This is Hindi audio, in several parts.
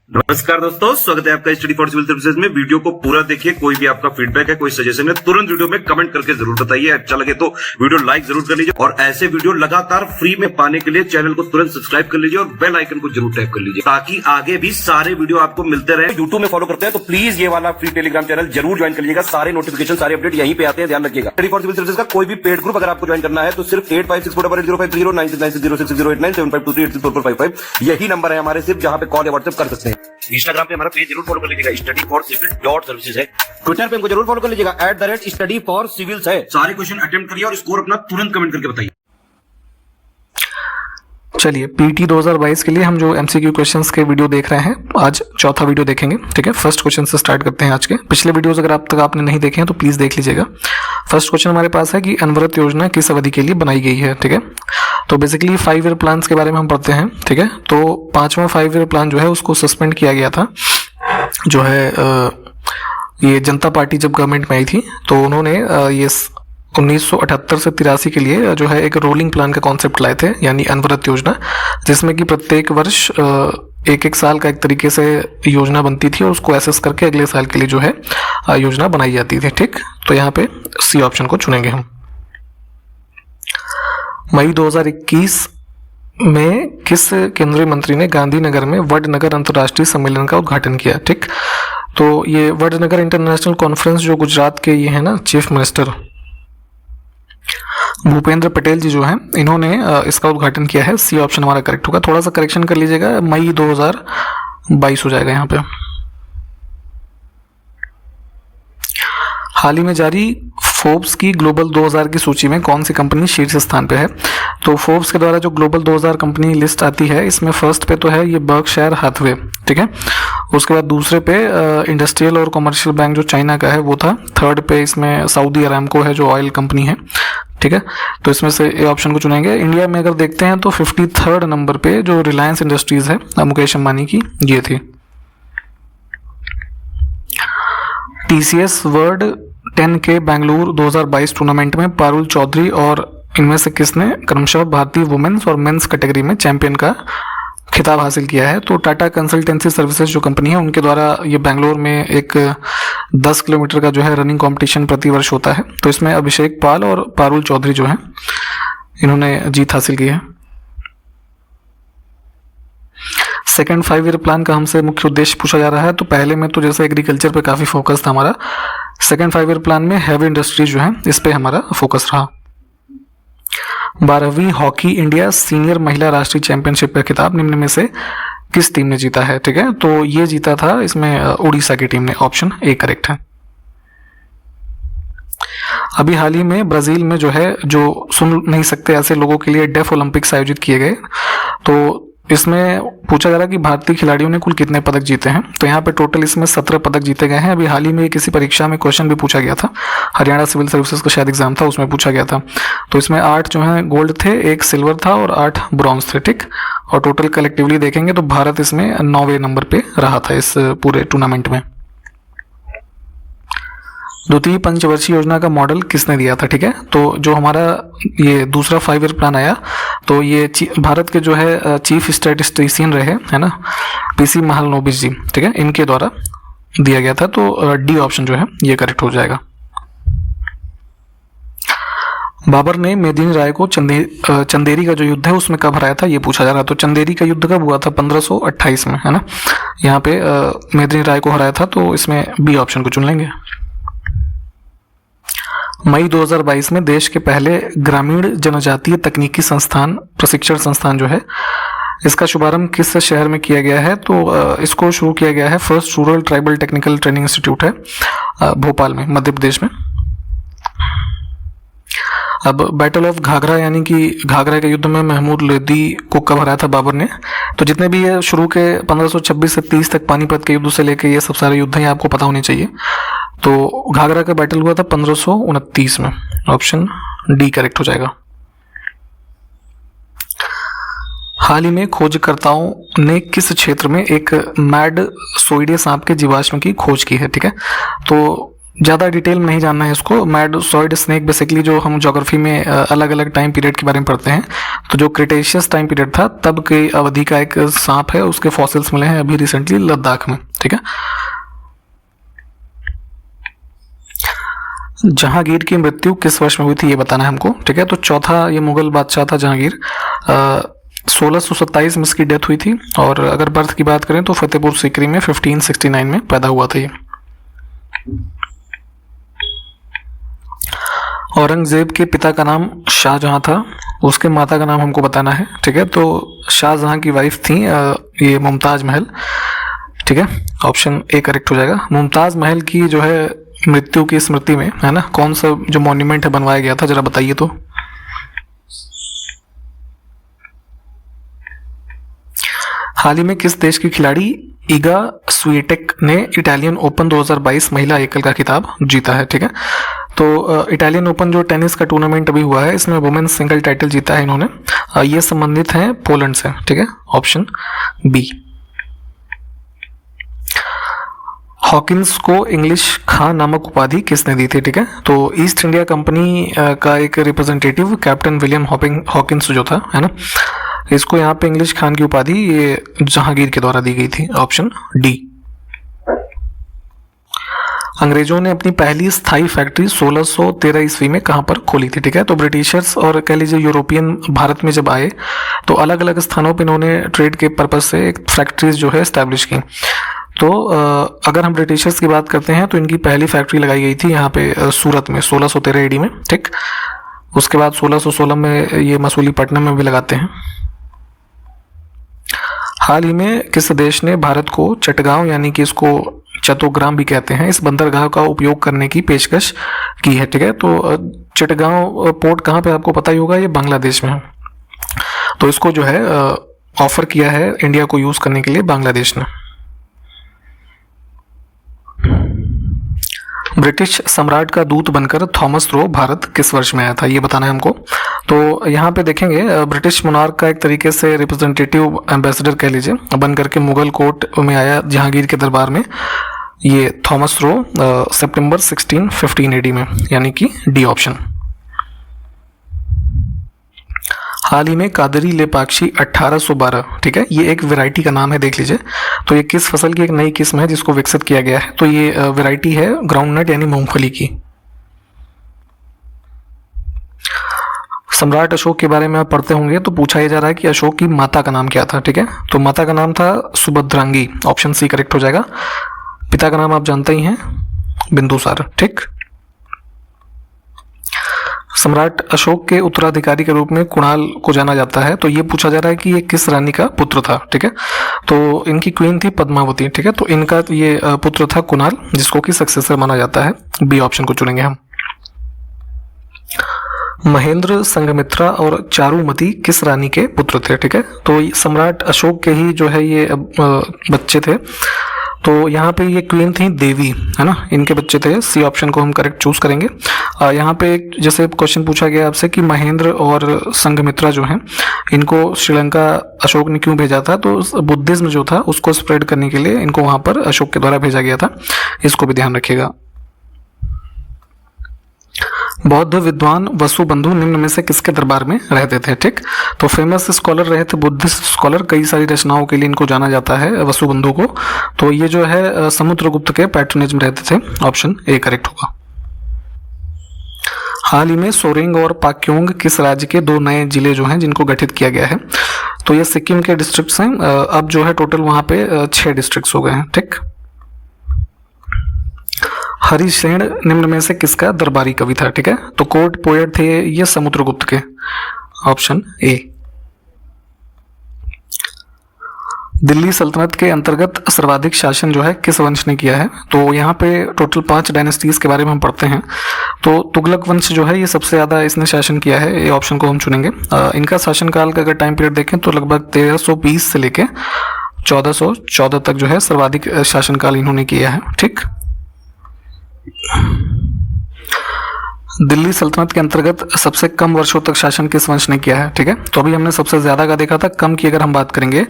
नमस्कार दोस्तों, स्वागत है आपका स्टडी फॉर सिविल सर्विसेज में। वीडियो को पूरा देखिए। कोई भी आपका फीडबैक है, कोई सजेशन है, तुरंत वीडियो में कमेंट करके जरूर बताइए। अच्छा लगे तो वीडियो लाइक जरूर कर लीजिए और ऐसे वीडियो लगातार फ्री में पाने के लिए चैनल को तुरंत सब्सक्राइब कर लीजिए और बेल आइकन को जरूर टैप कर लीजिए ताकि आगे भी सारे वीडियो आपको मिलते रहे। यूट्यूब में फॉलो करते हैं तो प्लीज ये वाला फ्री टेलीग्राम चैनल जरूर ज्वाइन कर लीजिएगा। सारे नोटिफिकेशन, सारे अपडेट यहीं पे आते हैं, ध्यान रखिएगा। स्टडी फॉर सिविल सर्विसेज का कोई भी पेड ग्रुप अगर आपको ज्वाइन करना है तो सिर्फ 856480560660897523864455 यही नंबर है हमारे, सिर्फ जहां पे कॉल या व्हाट्सएप कर सकते हैं। इंस्टाग्राम पे हमारा पेज जरूर फॉलो कर लीजिएगा, studyforcivil.services है। ट्विटर पे हमको जरूर फॉलो कर लीजिएगा, @studyforcivils है। सारे क्वेश्चन अटेम्प्ट करिए और स्कोर अपना तुरंत कमेंट करके बताइए। चलिए, पीटी 2022 के लिए हम जो एमसीक्यू क्वेश्चंस के वीडियो देख रहे हैं, आज चौथा वीडियो देखेंगे। ठीक है, फर्स्ट क्वेश्चन से स्टार्ट करते हैं आज के। पिछले वीडियोस अगर आप तक आपने नहीं देखे हैं तो प्लीज देख लीजिएगा। फर्स्ट क्वेश्चन हमारे पास है कि अनवरत योजना किस अवधि के लिए बनाई गई है। ठीक है, तो बेसिकली 5 ईयर प्लान के बारे में हम पढ़ते हैं। ठीक है, तो 5वां 5 ईयर प्लान जो है उसको सस्पेंड किया गया था। जो है ये जनता पार्टी जब गवर्नमेंट में आई थी तो उन्होंने ये 1978 से 83 के लिए जो है एक रोलिंग प्लान का कॉन्सेप्ट लाए थे, यानी अनवरत योजना, जिसमें कि प्रत्येक वर्ष एक एक साल का एक तरीके से योजना बनती थी और उसको एसेस करके अगले साल के लिए जो है योजना बनाई जाती थी। ठीक, तो यहाँ पे सी ऑप्शन को चुनेंगे हम। मई 2021 में किस केंद्रीय मंत्री ने गांधीनगर में वडनगर अंतर्राष्ट्रीय सम्मेलन का उद्घाटन किया। ठीक, तो ये वडनगर इंटरनेशनल कॉन्फ्रेंस जो गुजरात के ये है ना, चीफ मिनिस्टर भूपेंद्र पटेल जी जो हैं, इन्होंने इसका उद्घाटन किया है। सी ऑप्शन हमारा करेक्ट होगा। थोड़ा सा करेक्शन कर लीजिएगा, मई 2022 हो जाएगा यहाँ पे। हाल ही में जारी फोर्ब्स की ग्लोबल 2000 की सूची में कौन सी कंपनी शीर्ष स्थान पे है। तो फोर्ब्स के द्वारा जो ग्लोबल 2000 कंपनी लिस्ट आती है, इसमें फर्स्ट पे तो है ये बर्कशायर हाथवे। ठीक है, उसके बाद दूसरे पे इंडस्ट्रियल और कमर्शियल बैंक जो चाइना का है वो था। थर्ड पे इसमें सऊदी अरामको है जो ऑयल कंपनी है। ठीक है, तो इसमें से ए ऑप्शन को चुनेंगे। इंडिया में अगर देखते हैं तो 53rd नंबर पे जो रिलायंस इंडस्ट्रीज है मुकेश अंबानी की, ये थी। TCS world 10K Bengaluru 2022 tournament में पारुल चौधरी और इनमें से किसने क्रमशः भारतीय वुमेन्स और मेंस कैटेगरी में चैंपियन का खिताब हासिल किया है। तो टाटा कंसल्टेंसी सर्विसेज जो कंपनी है उनके द्वारा ये बेंगलोर में एक 10 किलोमीटर का जो है रनिंग कंपटीशन प्रतिवर्ष होता है। तो इसमें अभिषेक पाल और पारुल चौधरी जो है इन्होंने जीत हासिल की है। सेकेंड 5 ईयर प्लान का हमसे मुख्य उद्देश्य पूछा जा रहा है। तो पहले में तो जैसे एग्रीकल्चर पे काफ़ी फोकस था हमारा, सेकेंड 5 ईयर प्लान में हैवी इंडस्ट्री जो है इस पे हमारा फोकस रहा। 12वीं हॉकी इंडिया सीनियर महिला राष्ट्रीय चैंपियनशिप का खिताब निम्न में से किस टीम ने जीता है। ठीक है, तो ये जीता था इसमें उड़ीसा की टीम ने। ऑप्शन ए करेक्ट है। अभी हाल ही में ब्राजील में जो है, जो सुन नहीं सकते ऐसे लोगों के लिए डेफ ओलंपिक्स आयोजित किए गए। तो इसमें पूछा जा रहा है कि भारतीय खिलाड़ियों ने कुल कितने पदक जीते हैं। तो यहाँ पे टोटल इसमें 17 पदक जीते गए हैं। अभी हाल ही में किसी परीक्षा में क्वेश्चन भी पूछा गया था, हरियाणा सिविल सर्विसेज का शायद एग्जाम था, उसमें पूछा गया था। तो इसमें 8 जो है गोल्ड थे, 1 सिल्वर था और 8 ब्रॉन्ज थे। ठीक, और टोटल कलेक्टिवली देखेंगे तो भारत इसमें 9वें नंबर पे रहा था इस पूरे टूर्नामेंट में। द्वितीय पंचवर्षीय योजना का मॉडल किसने दिया था। ठीक है, तो जो हमारा ये दूसरा 5 ईयर प्लान आया तो ये भारत के जो है चीफ स्टैटिस्टिशियन रहे है ना, PC महालनोबिस जी। ठीक है, इनके द्वारा दिया गया था। तो डी ऑप्शन जो है ये करेक्ट हो जाएगा। बाबर ने मेदिनी राय को चंदेरी का जो युद्ध है उसमें कब हराया था, ये पूछा जा रहा है। तो चंदेरी का युद्ध कब हुआ था, 1528 में, है ना। यहाँ पे मेदिनी राय को हराया था, तो इसमें बी ऑप्शन को चुन लेंगे। मई 2022 में देश के पहले ग्रामीण जनजातीय तकनीकी संस्थान प्रशिक्षण संस्थान जो है इसका शुभारंभ किस शहर में किया गया है। तो इसको शुरू किया गया है first rural tribal technical training institute है भोपाल में, मध्य प्रदेश में। अब बैटल ऑफ घाघरा यानी कि घाघरा के युद्ध में महमूद लोदी को कब हराया था बाबर ने। तो जितने भी ये शुरू के 1526 से 30 तक पानीपत के युद्ध से लेके ये सब सारे युद्ध हैं, आपको पता होने चाहिए। तो घाघरा का बैटल हुआ था 1529 में। ऑप्शन डी करेक्ट हो जाएगा। हाल ही में खोजकर्ताओं ने किस क्षेत्र में एक मैड सोइडे सांप के जीवाश्म की खोज की है। ठीक है, तो ज़्यादा डिटेल में नहीं जानना है इसको। मैडसॉइड स्नेक बेसिकली जो हम ज्योग्राफी में अलग अलग टाइम पीरियड के बारे में पढ़ते हैं, तो जो क्रिटेशियस टाइम पीरियड था तब की अवधि का एक सांप है, उसके फॉसिल्स मिले हैं अभी रिसेंटली लद्दाख में। ठीक है, जहांगीर की मृत्यु किस वर्ष में हुई थी ये बताना है हमको। ठीक है, तो चौथा ये मुगल बादशाह था जहांगीर, 1627 में इसकी डेथ हुई थी। और अगर बर्थ की बात करें तो फतेहपुर सीकरी में 1569 में पैदा हुआ था ये। औरंगजेब के पिता का नाम शाहजहां था, उसके माता का नाम हमको बताना है। ठीक है, तो शाहजहां की वाइफ थी ये मुमताज महल। ठीक है, ऑप्शन ए करेक्ट हो जाएगा। मुमताज महल की जो है मृत्यु की स्मृति में है ना, कौन सा जो मॉन्यूमेंट है बनवाया गया था, जरा बताइए तो। हाल ही में किस देश की खिलाड़ी ईगा स्वीटेक ने इटालियन ओपन 2022 महिला एकल का खिताब जीता है। ठीक है, तो इटालियन ओपन जो टेनिस का टूर्नामेंट अभी हुआ है, इसमें वुमेन्स सिंगल टाइटल जीता है इन्होंने। ये संबंधित हैं पोलैंड से। ठीक है, ऑप्शन बी। हॉकिंस को इंग्लिश खान नामक उपाधि किसने दी थी? ठीक है, तो ईस्ट इंडिया कंपनी का एक रिप्रेजेंटेटिव कैप्टन विलियम हॉकिंस जो था, है ना, इसको यहाँ पे इंग्लिश खान की उपाधि ये जहांगीर के द्वारा दी गई थी। Option D. अंग्रेजों ने अपनी पहली स्थायी फैक्ट्री 1613 ईस्वी में कहाँ पर खोली थी? ठीक है, तो ब्रिटिशर्स और कह लीजिए यूरोपियन भारत में जब आए तो अलग अलग स्थानों पर इन्होंने ट्रेड के पर्पज से एक फैक्ट्रीज जो है एस्टैब्लिश की। तो अगर हम ब्रिटिशर्स की बात करते हैं तो इनकी पहली फैक्ट्री लगाई गई थी यहाँ पे सूरत में 1613 एडी में। ठीक, उसके बाद 1616 में ये मसूलीपट्टनम में भी लगाते हैं। हाल ही में किस देश ने भारत को चटगांव, यानी कि इसको चतोग्राम भी कहते हैं, इस बंदरगाह का उपयोग करने की पेशकश की है? ठीक है, तो चटगांव पोर्ट कहाँ पे आपको पता ही होगा, ये बांग्लादेश में है। तो इसको जो है ऑफर किया है इंडिया को यूज करने के लिए बांग्लादेश ने। ब्रिटिश सम्राट का दूत बनकर थॉमस रो भारत किस वर्ष में आया था, ये बताना है हमको। तो यहाँ पे देखेंगे ब्रिटिश मोनार्क का एक तरीके से रिप्रेजेंटेटिव एम्बेसडर कह लीजिए बन करके मुगल कोर्ट में आया जहांगीर के दरबार में, ये थॉमस रो सितंबर 1615 एडी में, यानी कि डी ऑप्शन। हाल ही में कादरी लेपाक्षी 1812, ठीक है, ये एक वैरायटी का नाम है, देख लीजिए। तो ये किस फसल की एक नई किस्म है जिसको विकसित किया गया है? तो ये वैरायटी है ग्राउंडनट यानी मूंगफली की। सम्राट अशोक के बारे में आप पढ़ते होंगे तो पूछा यह जा रहा है कि अशोक की माता का नाम क्या था? ठीक है, तो माता का नाम था सुभद्रांगी, ऑप्शन सी करेक्ट हो जाएगा। पिता का नाम आप जानते ही हैं, बिंदुसार। ठीक, सम्राट अशोक के उत्तराधिकारी के रूप में कुणाल को जाना जाता है, तो ये पूछा जा रहा है कि ये किस रानी का पुत्र था? ठीक है, तो इनकी क्वीन थी पद्मावती। ठीक है, तो इनका ये पुत्र था कुणाल, जिसको कि सक्सेसर माना जाता है। बी ऑप्शन को चुनेंगे हम। महेंद्र, संघमित्रा और चारुमती किस रानी के पुत्र थे? ठीक है, तो सम्राट अशोक के ही जो है ये बच्चे थे। तो यहाँ पे ये क्वीन थी देवी, है ना, इनके बच्चे थे। सी ऑप्शन को हम करेक्ट चूज करेंगे। यहाँ पे जैसे क्वेश्चन पूछा गया आपसे कि महेंद्र और संघमित्रा जो हैं इनको श्रीलंका अशोक ने क्यों भेजा था, तो बुद्धिज्म जो था उसको स्प्रेड करने के लिए इनको वहाँ पर अशोक के द्वारा भेजा गया था, इसको भी ध्यान रखिएगा। बौद्ध विद्वान वसुबंधु निम्न में से किसके दरबार में रहते थे? ठीक, तो फेमस स्कॉलर रहे थे, बुद्धिस्ट स्कॉलर, कई सारी रचनाओं के लिए इनको जाना जाता है वसुबंधु को। तो ये जो है समुद्रगुप्त के पैट्रोनेज में रहते थे, ऑप्शन ए करेक्ट होगा। हाल ही में सोरेंग और पाक्योंग किस राज्य के दो नए जिले जो हैं जिनको गठित किया गया है? तो ये सिक्किम के डिस्ट्रिक्ट्स हैं। अब जो है टोटल वहाँ पे 6 डिस्ट्रिक्ट्स हो गए हैं। ठीक, हरिसेन निम्न में से किसका दरबारी कवि था? ठीक है, तो कोर्ट पोएट थे ये समुद्रगुप्त के, ऑप्शन ए। दिल्ली सल्तनत के अंतर्गत सर्वाधिक शासन जो है किस वंश ने किया है? तो यहाँ पे टोटल 5 डायनेस्टीज के बारे में हम पढ़ते हैं। तो तुगलक वंश जो है ये सबसे ज़्यादा इसने शासन किया है, ये ऑप्शन को हम चुनेंगे। इनका शासनकाल का अगर टाइम पीरियड देखें तो लगभग 1320 से लेके 1414 तक जो है सर्वाधिक शासनकाल इन्होंने किया है। ठीक, दिल्ली सल्तनत के अंतर्गत सबसे कम वर्षों तक शासन किस वंश ने किया है? ठीक है, तो अभी हमने सबसे ज्यादा का देखा था, कम की अगर हम बात करेंगे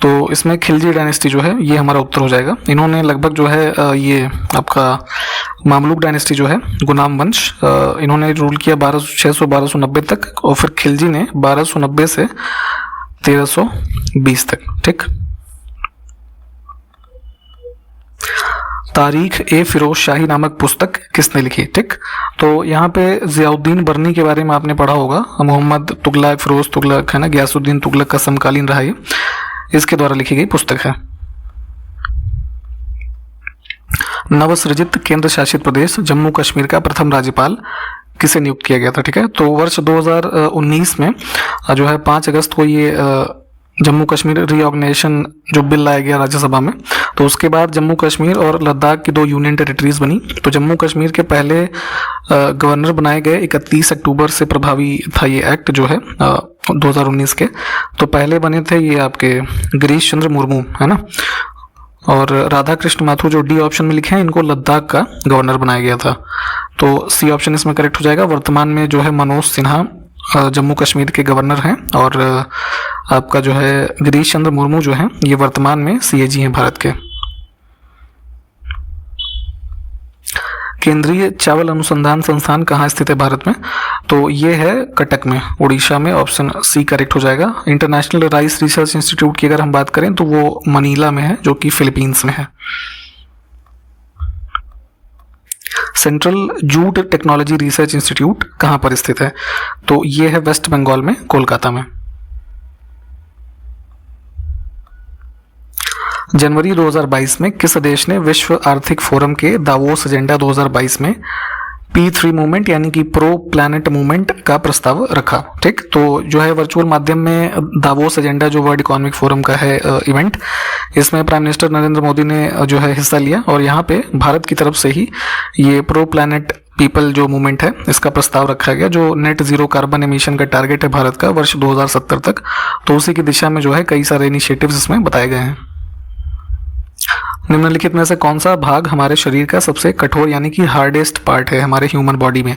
तो इसमें खिलजी डायनेस्टी जो है ये हमारा उत्तर हो जाएगा। इन्होंने लगभग जो है ये आपका मामलुक डायनेस्टी जो है, गुलाम वंश, इन्होंने रूल किया 1290 तक, और फिर खिलजी ने 1290 से 1320 तक। ठीक। तारीख ए फिरोज शाही नामक पुस्तक किसने लिखी? ठीक। तो यहाँ पे जियाउद्दीन बर्नी के बारे में आपने पढ़ा होगा, मोहम्मद तुगलक, फिरोज तुगलक है ना, गयासुद्दीन तुगलक का समकालीन रहा, ये इसके द्वारा लिखी गई पुस्तक है। नवसृजित केंद्र शासित प्रदेश जम्मू कश्मीर का प्रथम राज्यपाल किसे नियुक्त किया गया था? ठीक है। तो वर्ष 2019 में जो है 5 अगस्त को ये जम्मू कश्मीर रीऑर्गेनाइजेशन जो बिल लाया गया राज्यसभा में, तो उसके बाद जम्मू कश्मीर और लद्दाख की 2 यूनियन टेरिटरीज बनी। तो जम्मू कश्मीर के पहले गवर्नर बनाए गए 31 अक्टूबर से प्रभावी था ये एक्ट जो है 2019 के। तो पहले बने थे ये आपके गिरीश चंद्र मुर्मू है ना, और राधा कृष्ण माथुर जो डी ऑप्शन में लिखे हैं, इनको लद्दाख का गवर्नर बनाया गया था। तो सी ऑप्शन इसमें करेक्ट हो जाएगा। वर्तमान में जो है मनोज सिन्हा जम्मू कश्मीर के गवर्नर हैं, और आपका जो है गिरीश चंद्र मुर्मू जो हैं ये वर्तमान में सीएजी हैं भारत के। केंद्रीय चावल अनुसंधान संस्थान कहाँ स्थित है भारत में? तो ये है कटक में, उड़ीसा में, ऑप्शन सी करेक्ट हो जाएगा। इंटरनेशनल राइस रिसर्च इंस्टीट्यूट की अगर हम बात करें तो वो मनीला में है, जो कि फिलीपींस में है। Central jute technology research institute कहाँ पर स्थित है? तो ये है वेस्ट बंगाल में, कोलकाता में। जनवरी 2022 में किस देश ने विश्व आर्थिक फोरम के दावोस एजेंडा 2022 में P3 मूवमेंट यानी कि प्रो प्लैनेट मूवमेंट का प्रस्ताव रखा? ठीक। तो जो है वर्चुअल माध्यम में दावोस एजेंडा जो वर्ल्ड इकोनॉमिक फोरम का है इवेंट, इसमें प्राइम मिनिस्टर नरेंद्र मोदी ने जो है हिस्सा लिया, और यहाँ पे भारत की तरफ से ही ये प्रो प्लैनेट पीपल जो मूवमेंट है इसका प्रस्ताव रखा गया, जो नेट जीरो कार्बन एमिशन का टारगेट है भारत का वर्ष 2070 तक। तो उसी की दिशा में जो है कई सारे इनिशिएटिव्स इसमें बताए गए हैं। निम्नलिखित में से कौन सा भाग हमारे शरीर का सबसे कठोर यानी कि हार्डेस्ट पार्ट है हमारे ह्यूमन बॉडी में?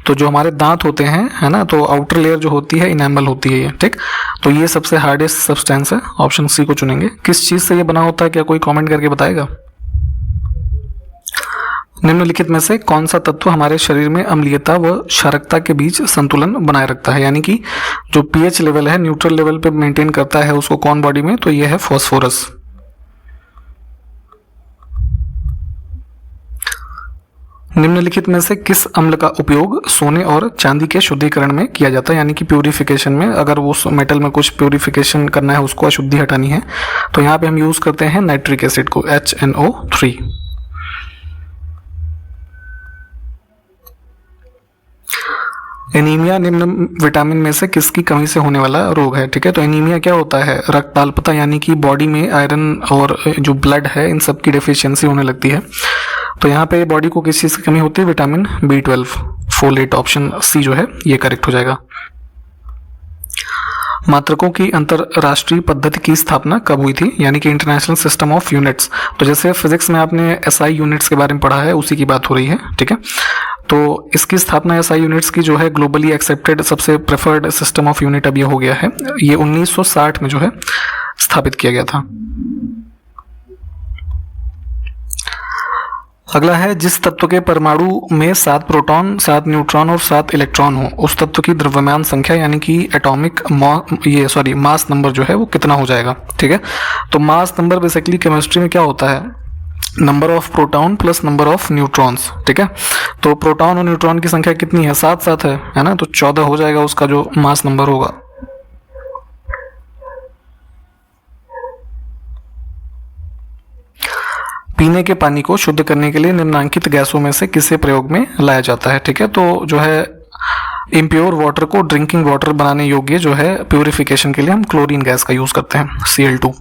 तो जो हमारे दांत होते हैं है ना, तो आउटर लेयर जो होती है इनेमल होती है ये। ठीक। तो ये सबसे हार्डेस्ट सब्सटेंस है, ऑप्शन सी को चुनेंगे। किस चीज से ये बना होता है, क्या कोई कमेंट करके बताएगा? निम्नलिखित में से कौन सा तत्व हमारे शरीर में अम्लीयता व क्षारकता के बीच संतुलन बनाए रखता है, यानी कि जो पीएच लेवल है न्यूट्रल लेवल पे मेंटेन करता है उसको कौन बॉडी में? तो ये है फॉस्फोरस। निम्नलिखित में से किस अम्ल का उपयोग सोने और चांदी के शुद्धिकरण में किया जाता है, यानी कि प्यूरिफिकेशन में? अगर उस मेटल में कुछ प्यूरिफिकेशन करना है, उसको अशुद्धि हटानी है, तो यहाँ पे हम यूज करते हैं नाइट्रिक एसिड को, HNO3। एनीमिया निम्न विटामिन में से किसकी कमी से होने वाला रोग है? ठीक है। तो एनीमिया क्या होता है? रक्त अल्पता, यानी कि बॉडी में आयरन और जो ब्लड है इन सब की डेफिशिएंसी होने लगती है। तो यहाँ पे बॉडी को किस चीज़ की कमी होती है? Vitamin B12, folate, option C जो है ये करेक्ट हो जाएगा। मात्रकों की अंतरराष्ट्रीय पद्धति की स्थापना कब हुई थी, यानी कि इंटरनेशनल सिस्टम ऑफ यूनिट्स? तो जैसे फिजिक्स में आपने SI यूनिट्स के बारे में पढ़ा है, उसी की बात हो रही है। ठीक है। तो इसकी स्थापना SI यूनिट्स की जो है ग्लोबली एक्सेप्टेड सबसे प्रेफर्ड सिस्टम ऑफ यूनिट अब ये हो गया है, ये 1960 में जो है स्थापित किया गया था। अगला है, जिस तत्व के परमाणु में 7 प्रोटॉन, 7 न्यूट्रॉन और 7 इलेक्ट्रॉन हो, उस तत्व की द्रव्यमान संख्या यानी कि एटॉमिक मास नंबर जो है वो कितना हो जाएगा? ठीक है। तो मास नंबर बेसिकली केमिस्ट्री में क्या होता है? Number of proton plus number of neutrons. ठीक है। तो प्रोटॉन और न्यूट्रॉन की संख्या कितनी है? 7 है ना, तो 14 हो जाएगा उसका जो मास नंबर होगा। पीने के पानी को शुद्ध करने के लिए निम्नलिखित गैसों में से किसे प्रयोग में लाया जाता है? ठीक है। तो जो है इम्प्योर वाटर को ड्रिंकिंग वाटर बनाने योग्य जो है प्यूरिफिकेशन के लिए हम क्लोरीन गैस का यूज करते हैं, Cl2।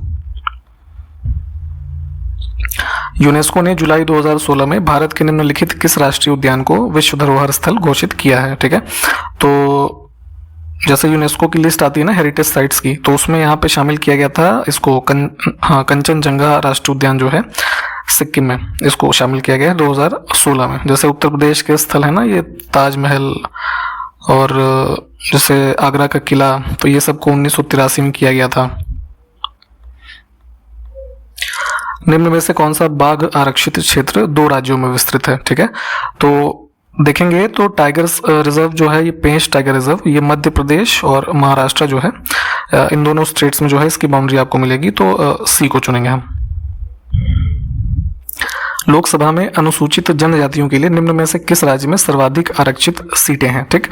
यूनेस्को ने जुलाई 2016 में भारत के निम्नलिखित किस राष्ट्रीय उद्यान को विश्व धरोहर स्थल घोषित किया है? ठीक है। तो जैसे यूनेस्को की लिस्ट आती है ना हेरिटेज साइट्स की, तो उसमें यहाँ पे शामिल किया गया था इसको कंचनजंगा राष्ट्रीय उद्यान जो है सिक्किम में, इसको शामिल किया गया है 2016 में। जैसे उत्तर प्रदेश के स्थल है ना ये ताजमहल और जैसे आगरा का किला, तो ये सबको 1983 में किया गया था। निम्न में से कौन सा बाघ आरक्षित क्षेत्र 2 राज्यों में विस्तृत है? ठीक है, तो देखेंगे तो टाइगर रिजर्व जो है, ये पेंच टाइगर रिजर्व, ये मध्य प्रदेश और महाराष्ट्र जो है, इन दोनों स्टेट्स में जो है इसकी बाउंड्री आपको मिलेगी। तो सी को चुनेंगे हम। लोकसभा में अनुसूचित जनजातियों के लिए निम्न में से किस राज्य में सर्वाधिक आरक्षित सीटें हैं? ठीक,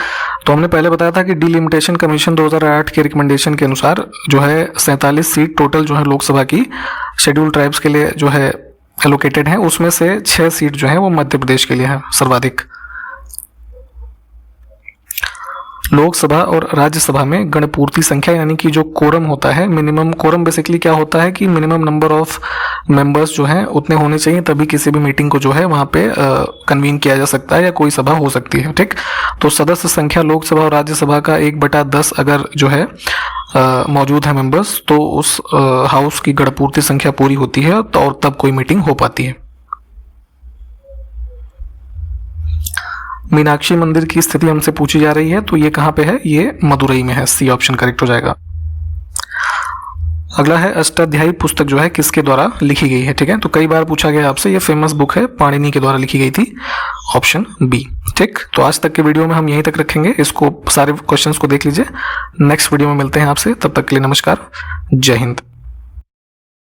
तो हमने पहले बताया था कि डिलिमिटेशन कमीशन 2008 के रिकमेंडेशन के अनुसार जो है 47 सीट टोटल जो है लोकसभा की शेड्यूल ट्राइब्स के लिए जो है एलोकेटेड है, उसमें से 6 सीट जो है वो मध्य प्रदेश के लिए है सर्वाधिक। लोकसभा और राज्यसभा में गणपूर्ति संख्या यानी कि जो कोरम होता है, मिनिमम कोरम बेसिकली क्या होता है कि मिनिमम नंबर ऑफ मेंबर्स जो हैं उतने होने चाहिए, तभी किसी भी मीटिंग को जो है वहाँ पे कन्वीन किया जा सकता है या कोई सभा हो सकती है। ठीक, तो सदस्य संख्या लोकसभा और राज्यसभा का 1/10 अगर जो है मौजूद है मेंबर्स, तो उस हाउस की गणपूर्ति संख्या पूरी होती है तो और तब कोई मीटिंग हो पाती है। मीनाक्षी मंदिर की स्थिति हमसे पूछी जा रही है, तो ये कहाँ पे है? ये मदुरई में है। सी ऑप्शन करेक्ट हो जाएगा। अगला है अष्टाध्यायी पुस्तक जो है किसके द्वारा लिखी गई है? ठीक है, तो कई बार पूछा गया आपसे, ये फेमस बुक है, पाणिनि के द्वारा लिखी गई थी, ऑप्शन बी। ठीक, तो आज तक के वीडियो में हम यहीं तक रखेंगे, इसको सारे क्वेश्चंस को देख लीजिए। नेक्स्ट वीडियो में मिलते हैं आपसे, तब तक के लिए नमस्कार, जय हिंद।